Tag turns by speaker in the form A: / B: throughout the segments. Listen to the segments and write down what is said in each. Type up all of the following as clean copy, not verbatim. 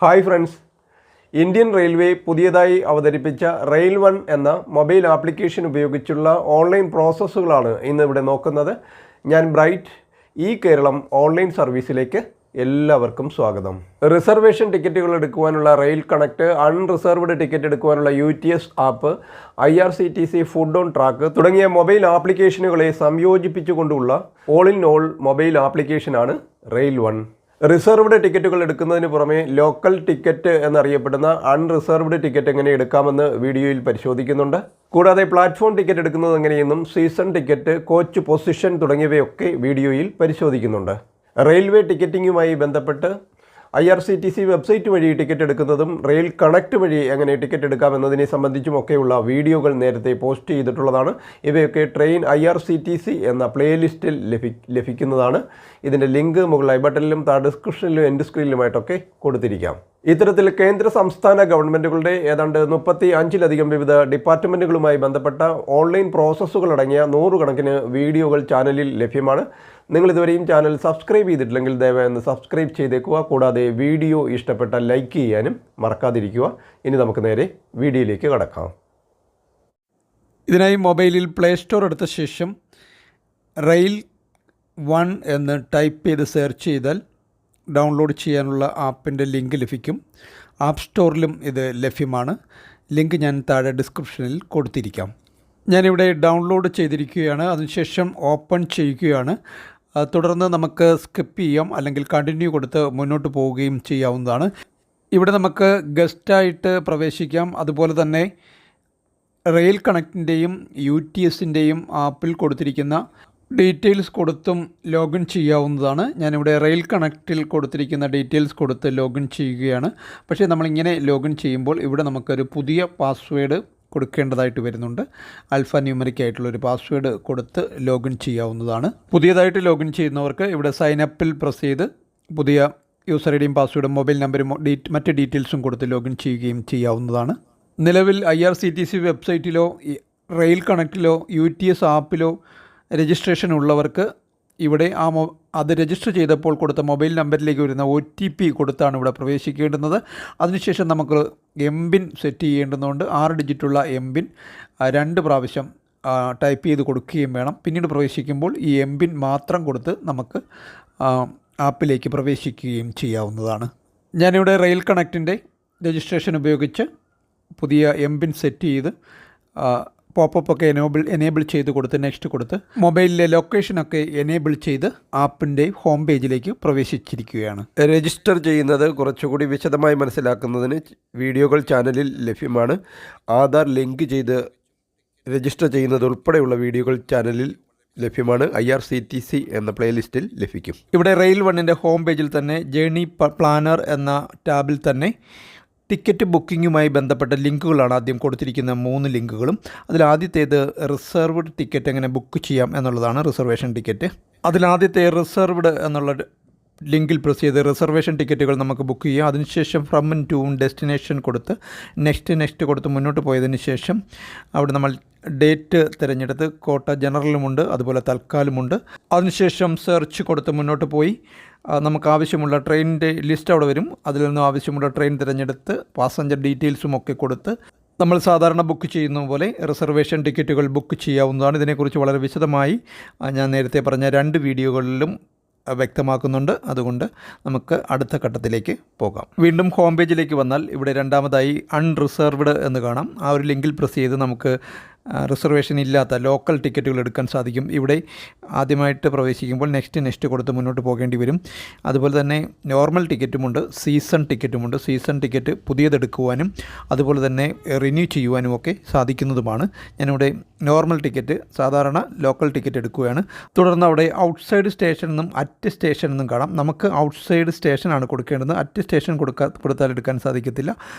A: Hi friends, Indian railway പുതിയതായി അവതരിപ്പിച്ച rail one എന്ന മൊബൈൽ ആപ്ലിക്കേഷൻ ഉപയോഗിച്ചുള്ള ഓൺലൈൻ പ്രോസസ്സുകളാണ് ഇന്നിവിടെ നോക്കുന്നത്. ഞാൻ ബ്രൈറ്റ് കേരളം ഓൺലൈൻ സർവീസിലേക്ക് എല്ലാവർക്കും സ്വാഗതം. റിസർവേഷൻ ടിക്കറ്റുകൾ എടുക്കുവാനുള്ള റെയിൽ കണക്ട്, അൺറിസർവ്ഡ് ടിക്കറ്റ് എടുക്കുവാനുള്ള UTS app, IRCTC food on track തുടങ്ങിയ മൊബൈൽ ആപ്ലിക്കേഷനുകളെ സംയോജിപ്പിച്ചുകൊണ്ടുള്ള ഓൾ ഇൻ ഓൾ മൊബൈൽ ആപ്ലിക്കേഷനാണ് റെയിൽ വൺ. റിസർവ്ഡ് ടിക്കറ്റുകൾ എടുക്കുന്നതിന് പുറമെ ലോക്കൽ ടിക്കറ്റ് എന്നറിയപ്പെടുന്ന അൺറിസർവ്ഡ് ടിക്കറ്റ് എങ്ങനെ എടുക്കാമെന്ന് വീഡിയോയിൽ പരിശോധിക്കുന്നുണ്ട്. കൂടാതെ പ്ലാറ്റ്ഫോം ടിക്കറ്റ് എടുക്കുന്നത് എങ്ങനെയെന്നും സീസൺ ടിക്കറ്റ്, കോച്ച് പൊസിഷൻ തുടങ്ങിയവയൊക്കെ വീഡിയോയിൽ പരിശോധിക്കുന്നുണ്ട്. റെയിൽവേ ടിക്കറ്റിങ്ങുമായി ബന്ധപ്പെട്ട് IRCTC വെബ്സൈറ്റ് വഴി ടിക്കറ്റ് എടുക്കുന്നതും റെയിൽ കണക്ട് വഴി എങ്ങനെ ടിക്കറ്റ് എടുക്കാമെന്നതിനെ സംബന്ധിച്ചുമൊക്കെയുള്ള വീഡിയോകൾ നേരത്തെ പോസ്റ്റ് ചെയ്തിട്ടുള്ളതാണ്. ഇവയൊക്കെ ട്രെയിൻ IRCTC എന്ന പ്ലേലിസ്റ്റിൽ ലഭിക്കുന്നതാണ്. ഇതിൻ്റെ ലിങ്ക് മുകളിൽ ഐ ബട്ടണിലും ഡിസ്ക്രിപ്ഷനിലും എൻഡ് സ്ക്രീനിലുമായിട്ടൊക്കെ കൊടുത്തിരിക്കാം. ഇത്തരത്തിൽ കേന്ദ്ര സംസ്ഥാന ഗവൺമെൻറ്റുകളുടെ ഏതാണ്ട് 35-ലധികം വിവിധ ഡിപ്പാർട്ട്മെൻറ്റുകളുമായി ബന്ധപ്പെട്ട ഓൺലൈൻ പ്രോസസ്സുകളടങ്ങിയ 100 കണക്കിന് വീഡിയോകൾ ചാനലിൽ ലഭ്യമാണ്. നിങ്ങളിതുവരെയും ചാനൽ സബ്സ്ക്രൈബ് ചെയ്തിട്ടില്ലെങ്കിൽ ദയവായി ഒന്ന് സബ്സ്ക്രൈബ് ചെയ്തേക്കുക. കൂടാതെ വീഡിയോ ഇഷ്ടപ്പെട്ടാൽ ലൈക്ക് ചെയ്യാനും മറക്കാതിരിക്കുക. ഇനി നമുക്ക് നേരെ വീഡിയോയിലേക്ക് കടക്കാം.
B: ഇതിനായി മൊബൈലിൽ പ്ലേ സ്റ്റോർ എടുത്ത ശേഷം റെയിൽ വൺ എന്ന് ടൈപ്പ് ചെയ്ത് സെർച്ച് ചെയ്താൽ ഡൗൺലോഡ് ചെയ്യാനുള്ള ആപ്പിൻ്റെ ലിങ്ക് ലഭിക്കും. ആപ്പ് സ്റ്റോറിലും ഇത് ലഭ്യമാണ്. ലിങ്ക് ഞാൻ താഴെ ഡിസ്ക്രിപ്ഷനിൽ കൊടുത്തിരിക്കാം. ഞാനിവിടെ ഡൗൺലോഡ് ചെയ്തിരിക്കുകയാണ്. അതിനുശേഷം ഓപ്പൺ ചെയ്യുകയാണ്. തുടർന്ന് നമുക്ക് സ്കിപ്പ് ചെയ്യാം, അല്ലെങ്കിൽ കണ്ടിന്യൂ കൊടുത്ത് മുന്നോട്ട് പോവുകയും ചെയ്യാവുന്നതാണ്. ഇവിടെ നമുക്ക് ഗസ്റ്റായിട്ട് പ്രവേശിക്കാം. അതുപോലെ തന്നെ റെയിൽ കണക്റ്റിൻ്റെയും UTSൻ്റെയും ആപ്പിൽ കൊടുത്തിരിക്കുന്ന ഡീറ്റെയിൽസ് കൊടുത്തും ലോഗിൻ ചെയ്യാവുന്നതാണ്. ഞാനിവിടെ റെയിൽ കണക്റ്റിൽ കൊടുത്തിരിക്കുന്ന ഡീറ്റെയിൽസ് കൊടുത്ത് ലോഗിൻ ചെയ്യുകയാണ്. പക്ഷേ നമ്മളിങ്ങനെ ലോഗിൻ ചെയ്യുമ്പോൾ ഇവിടെ നമുക്കൊരു പുതിയ പാസ്വേഡ് കൊടുക്കേണ്ടതായിട്ട് വരുന്നുണ്ട്. ആൽഫ ന്യൂമറിക് ആയിട്ടുള്ളൊരു പാസ്വേഡ് കൊടുത്ത് ലോഗിൻ ചെയ്യാവുന്നതാണ്. പുതിയതായിട്ട് ലോഗിൻ ചെയ്യുന്നവർക്ക് ഇവിടെ സൈനപ്പിൽ പ്രസ് ചെയ്ത് പുതിയ യൂസർ ഐഡിയും പാസ്വേഡും മൊബൈൽ നമ്പരും മറ്റ് ഡീറ്റെയിൽസും കൊടുത്ത് ലോഗിൻ ചെയ്യുകയും ചെയ്യാവുന്നതാണ്. നിലവിൽ IRCTC വെബ്സൈറ്റിലോ റെയിൽ കണക്റ്റിലോ UTS ആപ്പിലോ രജിസ്ട്രേഷൻ ഉള്ളവർക്ക് ഇവിടെ അത് രജിസ്റ്റർ ചെയ്തപ്പോൾ കൊടുത്ത മൊബൈൽ നമ്പറിലേക്ക് വരുന്ന OTP കൊടുത്താണ് ഇവിടെ പ്രവേശിക്കേണ്ടുന്നത്. അതിനുശേഷം നമുക്ക് MPIN സെറ്റ് ചെയ്യേണ്ടതുകൊണ്ട് 6 ഡിജിറ്റുള്ള MPIN 2 പ്രാവശ്യം ടൈപ്പ് ചെയ്ത് കൊടുക്കുകയും വേണം. പിന്നീട് പ്രവേശിക്കുമ്പോൾ ഈ MPIN മാത്രം കൊടുത്ത് നമുക്ക് ആപ്പിലേക്ക് പ്രവേശിക്കുകയും ചെയ്യാവുന്നതാണ്. ഞാനിവിടെ റെയിൽ കണക്റ്റിൻ്റെ രജിസ്ട്രേഷൻ ഉപയോഗിച്ച് പുതിയ MPIN സെറ്റ് ചെയ്ത് പോപ്പപ്പ് ഒക്കെ എനേബിൾ ചെയ്ത് കൊടുത്ത് നെക്സ്റ്റ് കൊടുത്ത് മൊബൈലിലെ ലൊക്കേഷനൊക്കെ എനേബിൾ ചെയ്ത് ആപ്പിൻ്റെ ഹോം പേജിലേക്ക് പ്രവേശിച്ചിരിക്കുകയാണ്.
A: രജിസ്റ്റർ ചെയ്യുന്നത് കുറച്ചുകൂടി വിശദമായി മനസ്സിലാക്കുന്നതിന് വീഡിയോകൾ ചാനലിൽ ലഭ്യമാണ്. ആധാർ ലിങ്ക് ചെയ്ത് രജിസ്റ്റർ ചെയ്യുന്നത് ഉൾപ്പെടെയുള്ള വീഡിയോകൾ ചാനലിൽ ലഭ്യമാണ്. IRCTC എന്ന പ്ലേലിസ്റ്റിൽ ലഭിക്കും.
B: ഇവിടെ റെയിൽ വണ്ണിൻ്റെ ഹോം പേജിൽ തന്നെ ജേർണി പ്ലാനർ എന്ന ടാബിൽ തന്നെ ടിക്കറ്റ് ബുക്കിങ്ങുമായി ബന്ധപ്പെട്ട ലിങ്കുകളാണ് ആദ്യം കൊടുത്തിരിക്കുന്ന 3 ലിങ്കുകളും. അതിലാദ്യത്തേത് റിസർവ്ഡ് ടിക്കറ്റ് എങ്ങനെ ബുക്ക് ചെയ്യാം എന്നുള്ളതാണ്. റിസർവേഷൻ ടിക്കറ്റ്, അതിലാദ്യത്തെ റിസർവ്ഡ് എന്നുള്ള ലിങ്കിൽ പ്രസ് ചെയ്ത് റിസർവേഷൻ ടിക്കറ്റുകൾ നമുക്ക് ബുക്ക് ചെയ്യാം. അതിനുശേഷം ഫ്രം ആൻഡ് ടു ഡെസ്റ്റിനേഷൻ കൊടുത്ത് നെക്സ്റ്റ് കൊടുത്ത് മുന്നോട്ട് പോയതിന് ശേഷം അവിടെ നമ്മൾ ഡേറ്റ് തിരഞ്ഞെടുത്ത് കോട്ട ജനറലുമുണ്ട്, അതുപോലെ തൽക്കാലുമുണ്ട്. അതിനുശേഷം സെർച്ച് കൊടുത്ത് മുന്നോട്ട് പോയി നമുക്ക് ആവശ്യമുള്ള ട്രെയിനിൻ്റെ ലിസ്റ്റ് അവിടെ വരും. അതിൽ നിന്നും ആവശ്യമുള്ള ട്രെയിൻ തിരഞ്ഞെടുത്ത് പാസഞ്ചർ ഡീറ്റെയിൽസും ഒക്കെ കൊടുത്ത് നമ്മൾ സാധാരണ ബുക്ക് ചെയ്യുന്ന പോലെ റിസർവേഷൻ ടിക്കറ്റുകൾ ബുക്ക് ചെയ്യാവുന്നതാണ്. ഇതിനെക്കുറിച്ച് വളരെ വിശദമായി ഞാൻ നേരത്തെ പറഞ്ഞ 2 വീഡിയോകളിലും വ്യക്തമാക്കുന്നുണ്ട്. അതുകൊണ്ട് നമുക്ക് അടുത്ത ഘട്ടത്തിലേക്ക് പോകാം. വീണ്ടും ഹോം പേജിലേക്ക് വന്നാൽ ഇവിടെ രണ്ടാമതായി അൺറിസർവ്ഡ് എന്ന് കാണാം. ആ ഒരു ലിങ്കിൽ പ്രസ് ചെയ്ത് നമുക്ക് റിസർവേഷൻ ഇല്ലാത്ത ലോക്കൽ ടിക്കറ്റുകൾ എടുക്കാൻ സാധിക്കും. ഇവിടെ ആദ്യമായിട്ട് പ്രവേശിക്കുമ്പോൾ നെക്സ്റ്റ് കൊടുത്ത് മുന്നോട്ട് പോകേണ്ടി വരും. അതുപോലെ തന്നെ നോർമൽ ടിക്കറ്റുമുണ്ട്, സീസൺ ടിക്കറ്റുമുണ്ട്. സീസൺ ടിക്കറ്റ് പുതിയതെടുക്കുവാനും അതുപോലെ തന്നെ റിന്യൂ ചെയ്യുവാനും ഒക്കെ സാധിക്കുന്നതുമാണ്. ഞാനിവിടെ നോർമൽ ടിക്കറ്റ്, സാധാരണ ലോക്കൽ ടിക്കറ്റ് എടുക്കുകയാണ്. തുടർന്ന് അവിടെ ഔട്ട്സൈഡ് സ്റ്റേഷൻ എന്നും അറ്റ് സ്റ്റേഷൻ എന്നും കാണാം. നമുക്ക് ഔട്ട്സൈഡ് സ്റ്റേഷനാണ് കൊടുക്കേണ്ടത്. അറ്റ് സ്റ്റേഷൻ കൊടുത്താൽ എടുക്കാൻ സാധിക്കത്തില്ല.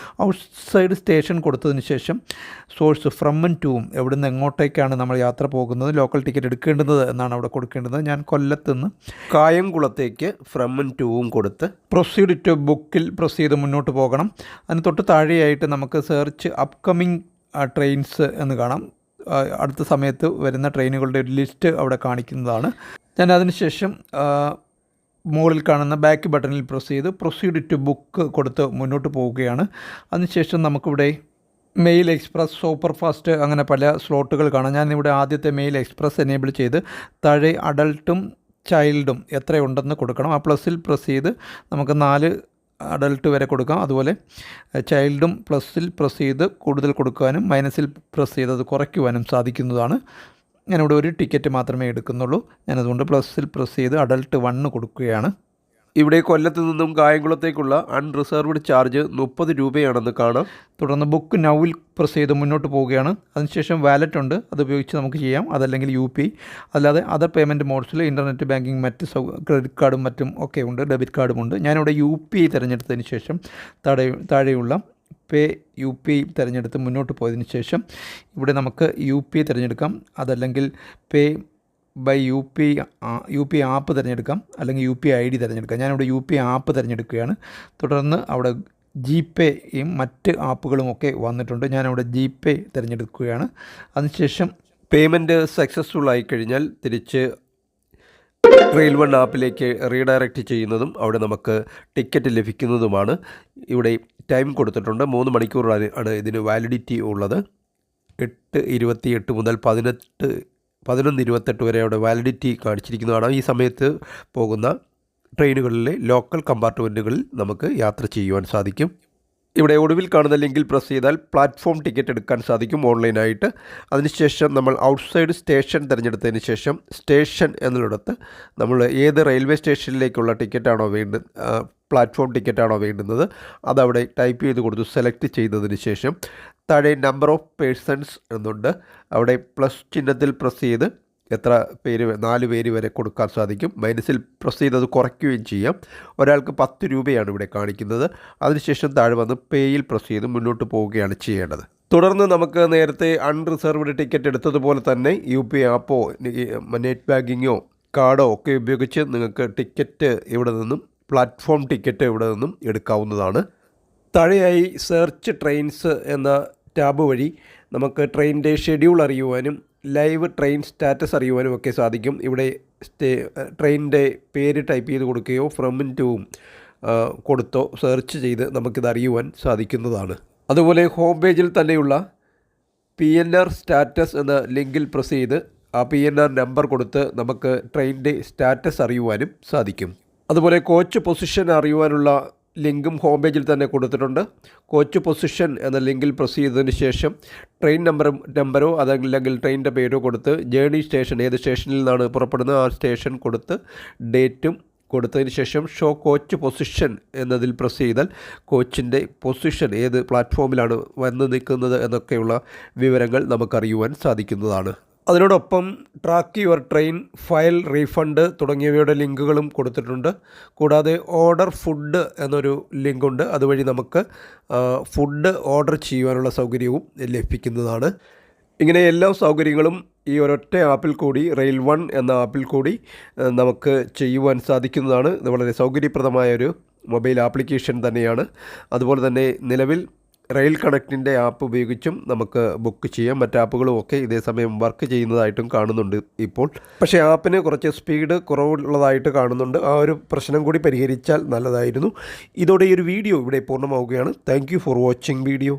B: ഔട്ട്സൈഡ് സ്റ്റേഷൻ കൊടുത്തതിന് ശേഷം സോഴ്സ് ഫ്രം ആൻഡ് ടൂവും എവിടുന്ന് എങ്ങോട്ടേക്കാണ് നമ്മൾ യാത്ര പോകുന്നത്, ലോക്കൽ ടിക്കറ്റ് എടുക്കേണ്ടുന്നത് എന്നാണ് അവിടെ കൊടുക്കേണ്ടത്. ഞാൻ കൊല്ലത്തുനിന്ന്
A: കായംകുളത്തേക്ക് ഫ്രം ആൻഡ് ടൂവും കൊടുത്ത്
B: പ്രൊസീഡ് ടു ബുക്കിൽ പ്രസ് ചെയ്ത് മുന്നോട്ട് പോകണം. അതിന് തൊട്ട് താഴെയായിട്ട് നമുക്ക് സെർച്ച് അപ്കമിങ് ട്രെയിൻസ് എന്ന് കാണാം. അടുത്ത സമയത്ത് വരുന്ന ട്രെയിനുകളുടെ ഒരു ലിസ്റ്റ് അവിടെ കാണിക്കുന്നതാണ്. ഞാൻ അതിനുശേഷം മുകളിൽ കാണുന്ന ബാക്ക് ബട്ടണിൽ പ്രസ് ചെയ്ത് പ്രൊസീഡ് ടു ബുക്ക് കൊടുത്ത് മുന്നോട്ട് പോവുകയാണ്. അതിനുശേഷം നമുക്കിവിടെ മെയിൽ എക്സ്പ്രസ്, സൂപ്പർ ഫാസ്റ്റ് അങ്ങനെ പല സ്ലോട്ടുകൾ കാണാം. ഞാനിവിടെ ആദ്യത്തെ മെയിൽ എക്സ്പ്രസ് എനേബിൾ ചെയ്ത് താഴെ അഡൾട്ടും ചൈൽഡും എത്രയുണ്ടെന്ന് കൊടുക്കണം. ആ പ്ലസ്സിൽ പ്രസ് ചെയ്ത് നമുക്ക് 4 അഡൾട്ട് വരെ കൊടുക്കാം. അതുപോലെ ചൈൽഡും പ്ലസ്സിൽ പ്രസ് ചെയ്ത് കൂടുതൽ കൊടുക്കാനും മൈനസിൽ പ്രസ് ചെയ്ത് അത് കുറയ്ക്കുവാനും സാധിക്കുന്നതാണ്. ഞാനിവിടെ ഒരു ടിക്കറ്റ് മാത്രമേ എടുക്കുന്നുള്ളൂ. ഞാനതുകൊണ്ട് പ്ലസ്സിൽ പ്രസ് ചെയ്ത് അഡൾട്ട് 1 കൊടുക്കുകയാണ്.
A: ഇവിടെ കൊല്ലത്ത് നിന്നും കായംകുളത്തേക്കുള്ള അൺറിസർവ്ഡ് ചാർജ് 30 രൂപയാണെന്ന് കാണാം.
B: തുടർന്ന് ബുക്ക് നൗവിൽ പ്രസ് ചെയ്ത് മുന്നോട്ട് പോവുകയാണ്. അതിനുശേഷം വാലറ്റ് ഉണ്ട്, അതുപയോഗിച്ച് നമുക്ക് ചെയ്യാം. അതല്ലെങ്കിൽ UPI, അല്ലാതെ അതർ പേയ്മെൻറ്റ് മോഡ്സിൽ ഇൻ്റർനെറ്റ് ബാങ്കിങ്, മറ്റ് ക്രെഡിറ്റ് കാർഡും മറ്റും ഒക്കെ ഉണ്ട്, ഡെബിറ്റ് കാർഡും ഉണ്ട്. ഞാനിവിടെ UPI തിരഞ്ഞെടുത്തതിന് ശേഷം താഴെയുള്ള പേ UPI തിരഞ്ഞെടുത്ത് മുന്നോട്ട് പോയതിന് ശേഷം ഇവിടെ നമുക്ക് UPI തിരഞ്ഞെടുക്കാം. അതല്ലെങ്കിൽ പേ ബൈ UPI ആപ്പ് തിരഞ്ഞെടുക്കാം, അല്ലെങ്കിൽ UPI ID തിരഞ്ഞെടുക്കാം. ഞാനിവിടെ UPI ആപ്പ് തിരഞ്ഞെടുക്കുകയാണ്. തുടർന്ന് അവിടെ GPayയും മറ്റ് ആപ്പുകളുമൊക്കെ വന്നിട്ടുണ്ട്. ഞാനവിടെ GPay തിരഞ്ഞെടുക്കുകയാണ്. അതിനുശേഷം
A: പേയ്മെൻറ്റ് സക്സസ്ഫുൾ ആയി കഴിഞ്ഞാൽ തിരിച്ച് റെയിൽ വൺ ആപ്പിലേക്ക് റീഡയറക്റ്റ് ചെയ്യുന്നതും അവിടെ നമുക്ക് ടിക്കറ്റ് ലഭിക്കുന്നതുമാണ്. ഇവിടെ ടൈം കൊടുത്തിട്ടുണ്ട്, 3 മണിക്കൂറാണ് ഇതിന് വാലിഡിറ്റി ഉള്ളത്. 8:28 മുതൽ 11:28 വരെ അവിടെ വാലിഡിറ്റി കാണിച്ചിരിക്കുന്നതാണ്. ഈ സമയത്ത് പോകുന്ന ട്രെയിനുകളിലെ ലോക്കൽ കമ്പാർട്ട്മെൻറ്റുകളിൽ നമുക്ക് യാത്ര ചെയ്യുവാൻ സാധിക്കും. ഇവിടെ ഒടുവിൽ കാണുന്ന ലിങ്കിൽ പ്രസ് ചെയ്താൽ പ്ലാറ്റ്ഫോം ടിക്കറ്റ് എടുക്കാൻ സാധിക്കും ഓൺലൈനായിട്ട്. അതിനുശേഷം നമ്മൾ ഔട്ട്സൈഡ് സ്റ്റേഷൻ തിരഞ്ഞെടുത്തതിന് ശേഷം സ്റ്റേഷൻ എന്നുള്ളിടത്ത് നമ്മൾ ഏത് റെയിൽവേ സ്റ്റേഷനിലേക്കുള്ള ടിക്കറ്റാണോ പ്ലാറ്റ്ഫോം ടിക്കറ്റാണോ വേണ്ടുന്നത് അതവിടെ ടൈപ്പ് ചെയ്ത് കൊടുത്തു സെലക്ട് ചെയ്തതിന് ശേഷം താഴെ നമ്പർ ഓഫ് പേഴ്സൺസ് എന്നുണ്ട്. അവിടെ പ്ലസ് ചിഹ്നത്തിൽ പ്രസ് ചെയ്ത് എത്ര പേര് 4 പേര് വരെ കൊടുക്കാൻ സാധിക്കും. മൈനസിൽ പ്രസ് ചെയ്തത് കുറയ്ക്കുകയും ചെയ്യാം. ഒരാൾക്ക് 10 രൂപയാണ് ഇവിടെ കാണിക്കുന്നത്. അതിനുശേഷം താഴെ വന്ന് പേയിൽ പ്രസ് ചെയ്ത് മുന്നോട്ട് പോവുകയാണ് ചെയ്യേണ്ടത്. തുടർന്ന് നമുക്ക് നേരത്തെ അൺറിസർവ്ഡ് ടിക്കറ്റ് എടുത്തതുപോലെ തന്നെ UPI ആപ്പോ നെറ്റ് ബാങ്കിങ്ങോ കാർഡോ ഒക്കെ ഉപയോഗിച്ച് നിങ്ങൾക്ക് ടിക്കറ്റ് ഇവിടെ നിന്നും പ്ലാറ്റ്ഫോം ടിക്കറ്റ് ഇവിടെ നിന്നും എടുക്കാവുന്നതാണ്. താഴെയായി സെർച്ച് ട്രെയിൻസ് എന്ന ടാബ് വഴി നമുക്ക് ട്രെയിനിൻ്റെ ഷെഡ്യൂൾ അറിയുവാനും ലൈവ് ട്രെയിൻ സ്റ്റാറ്റസ് അറിയുവാനും ഒക്കെ സാധിക്കും. ഇവിടെ ട്രെയിനിൻ്റെ പേര് ടൈപ്പ് ചെയ്ത് കൊടുക്കുകയോ ഫ്രം ടുവും കൊടുത്തോ സെർച്ച് ചെയ്ത് നമുക്കിത് അറിയുവാൻ സാധിക്കുന്നതാണ്. അതുപോലെ ഹോം പേജിൽ തന്നെയുള്ള PNR സ്റ്റാറ്റസ് എന്ന ലിങ്കിൽ പ്രസ് ചെയ്ത് ആ PNR നമ്പർ കൊടുത്ത് നമുക്ക് ട്രെയിനിൻ്റെ സ്റ്റാറ്റസ് അറിയുവാനും സാധിക്കും. അതുപോലെ കോച്ച് പൊസിഷൻ അറിയുവാനുള്ള ലിങ്കും ഹോം പേജിൽ തന്നെ കൊടുത്തിട്ടുണ്ട്. കോച്ച് പൊസിഷൻ എന്ന ലിങ്കിൽ പ്രസ് ചെയ്തതിന് ശേഷം ട്രെയിൻ നമ്പറോ അതല്ലെങ്കിൽ ട്രെയിനിൻ്റെ പേരോ കൊടുത്ത് ജേർണി സ്റ്റേഷൻ, ഏത് സ്റ്റേഷനിൽ നിന്നാണ് പുറപ്പെടുന്നത് ആ സ്റ്റേഷൻ കൊടുത്ത് ഡേറ്റും കൊടുത്തതിന് ശേഷം ഷോ കോച്ച് പൊസിഷൻ എന്നതിൽ പ്രസ് ചെയ്താൽ കോച്ചിൻ്റെ പൊസിഷൻ ഏത് പ്ലാറ്റ്ഫോമിലാണ് വന്ന് നിൽക്കുന്നത് എന്നൊക്കെയുള്ള വിവരങ്ങൾ നമുക്കറിയുവാൻ സാധിക്കുന്നതാണ്. അതിനോടൊപ്പം track your train, file refund തുടങ്ങിയവയുടെ ലിങ്കുകളും കൊടുത്തിട്ടുണ്ട്. കൂടാതെ ഓർഡർ ഫുഡ് എന്നൊരു ലിങ്കുണ്ട്. അതുവഴി നമുക്ക് ഫുഡ് ഓർഡർ ചെയ്യുവാനുള്ള സൗകര്യവും ലഭിക്കുന്നതാണ്. ഇങ്ങനെ എല്ലാ സൗകര്യങ്ങളും ഈ ഒരൊറ്റ ആപ്പിൽ കൂടി, റെയിൽ വൺ എന്ന ആപ്പിൽ കൂടി നമുക്ക് ചെയ്യുവാൻ സാധിക്കുന്നതാണ്. ഇത് വളരെ സൗകര്യപ്രദമായൊരു മൊബൈൽ ആപ്ലിക്കേഷൻ തന്നെയാണ്. അതുപോലെ തന്നെ നിലവിൽ റെയിൽ കണക്റ്റിൻ്റെ ആപ്പ് ഉപയോഗിച്ചും നമുക്ക് ബുക്ക് ചെയ്യാം. മറ്റ് ആപ്പുകളും ഒക്കെ ഇതേ സമയം വർക്ക് ചെയ്യുന്നതായിട്ടും കാണുന്നുണ്ട് ഇപ്പോൾ. പക്ഷേ ആപ്പിന് കുറച്ച് സ്പീഡ് കുറവുള്ളതായിട്ട് കാണുന്നുണ്ട്. ആ ഒരു പ്രശ്നം കൂടി പരിഹരിച്ചാൽ നല്ലതായിരുന്നു. ഇതോടെ ഈ ഒരു വീഡിയോ ഇവിടെ പൂർണ്ണമാവുകയാണ്. Thank you for watching video.